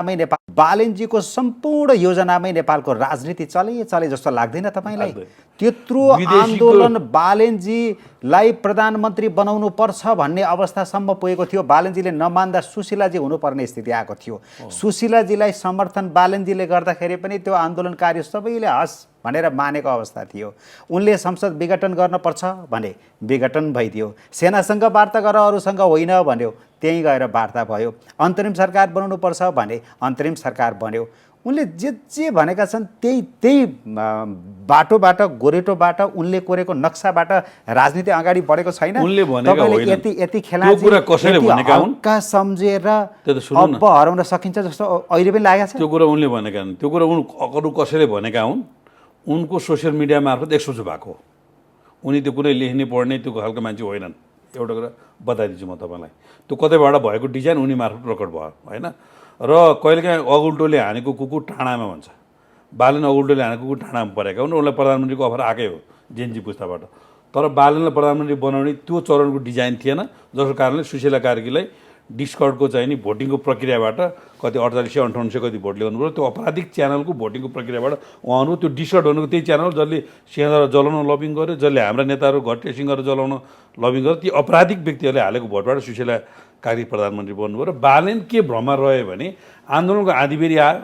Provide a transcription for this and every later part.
नेपाल बालेनजीको सम्पूर्ण योजनामै नेपालको राजनीति चले जस्तो लाग्दैन तपाईलाई? त्यत्रो आन्दोलन बालेनजीलाई प्रधानमन्त्री बनाउनु पर्छ भन्ने अवस्थासम्म पुगेको थियो। बालेनजीले नमान्दा सुशीलाजी हुनुपर्ने स्थिति आएको थियो। सुशीलाजीलाई समर्थन बालेनजीले गर्दाखेरि पनि त्यो आन्दोलनकारी सबैले हस् भनेर मानेको अवस्था थियो। उनले संसद विघटन गर्नुपर्छ भने विघटन भइदियो। सेनासँग वार्ता गर अरूसँग होइन भन्यो, त्यहीँ गएर वार्ता भयो। अन्तरिम सरकार बनाउनुपर्छ भने अन्तरिम सरकार बन्यो। उनले जे भनेका छन् त्यही बाटोबाट गोरेटोबाट उनले कोरेको नक्साबाट राजनीति अगाडि बढेको छैन। उनले भनेका होइन। यति खेलाडी हल्का सम्झेर अब हराउन सकिन्छ जस्तो अहिले पनि लागेको छ। त्यो कुरा उनले भनेका हुन्। त्यो कुरा अरू कसैले भनेका हुन्। उनको सोसियल मिडिया मार्फत एक्सपोज भएको। उनी त्यो कुनै लेख्ने पढ्ने त्यो खालको मान्छे होइनन्। एउटा कुरा बताइदिन्छु म तपाईँलाई। त्यो कतैबाट भएको डिजाइन उनी मार्फत प्रकट भयो होइन। र कहिलेकाहीँ अगुल्टोले हानेको कुकुर टाढामा भन्छ। बालेन अगुल्टोले हानेको कुकुर टाढामा परेका हुन्। उनलाई प्रधानमन्त्रीको अफर आएकै हो जेनजी पुस्ताबाट। तर बालेनलाई प्रधानमन्त्री बनाउने त्यो चरणको डिजाइन थिएन, जसको कारणले सुशीला कार्कीलाई डिस्कर्डको चाहिँ नि भोटिङको प्रक्रियाबाट कति 4858 कति भोट ल्याउनु पऱ्यो। त्यो अपराधिक च्यानलको भोटिङको प्रक्रियाबाट उहाँहरू त्यो डिस्कर्ड भनेको त्यही च्यानल जसले सिंहदरबार जलाउन लबिङ गर्यो, जसले हाम्रा नेताहरू घटेसिङ गरेर जलाउन लबिङ गर्यो। ती अपराधिक व्यक्तिहरूले हालेको भोटबाट सुशीला कार्की प्रधानमन्त्री बन्नुभयो। र बालेन के भ्रममा रह्यो भने आन्दोलनको आँधीबेरी आयो।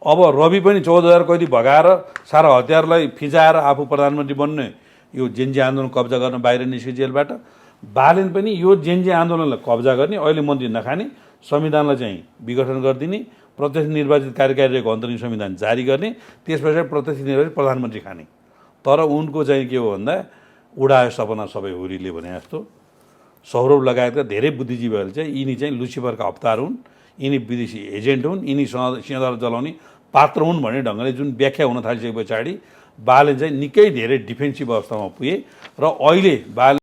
अब रवि पनि 14,000 कैदी भगाएर सारा हतियारलाई फिजाएर आफू प्रधानमन्त्री बन्ने यो जेनजी आन्दोलन कब्जा गर्न बाहिर निस्क्यो जेलबाट। बालेन पनि यो जेनजी आन्दोलनलाई कब्जा गर्ने, अहिले मन्त्री नखाने, संविधानलाई चाहिँ विघटन गरिदिने, प्रत्यक्ष निर्वाचित कार्यकारी रहेको अन्तरिम संविधान जारी गर्ने, त्यस पछाडि प्रत्यक्ष निर्वाचित प्रधानमन्त्री खाने। तर उनको चाहिँ के हो भन्दा उडायो सपना सबै हुरीले भने जस्तो सौरभ लगायतका धेरै बुद्धिजीवीहरूले चाहिँ यिनी चाहिँ लुसिफरका अवतार हुन्, यिनी विदेशी एजेन्ट हुन्, यिनी सिंहदरबार जलाउने पात्र हुन् भन्ने ढङ्गले जुन व्याख्या हुन थालिसके पछाडि बालेन चाहिँ निकै धेरै डिफेन्सिभ अवस्थामा पुगे। र अहिले बालेन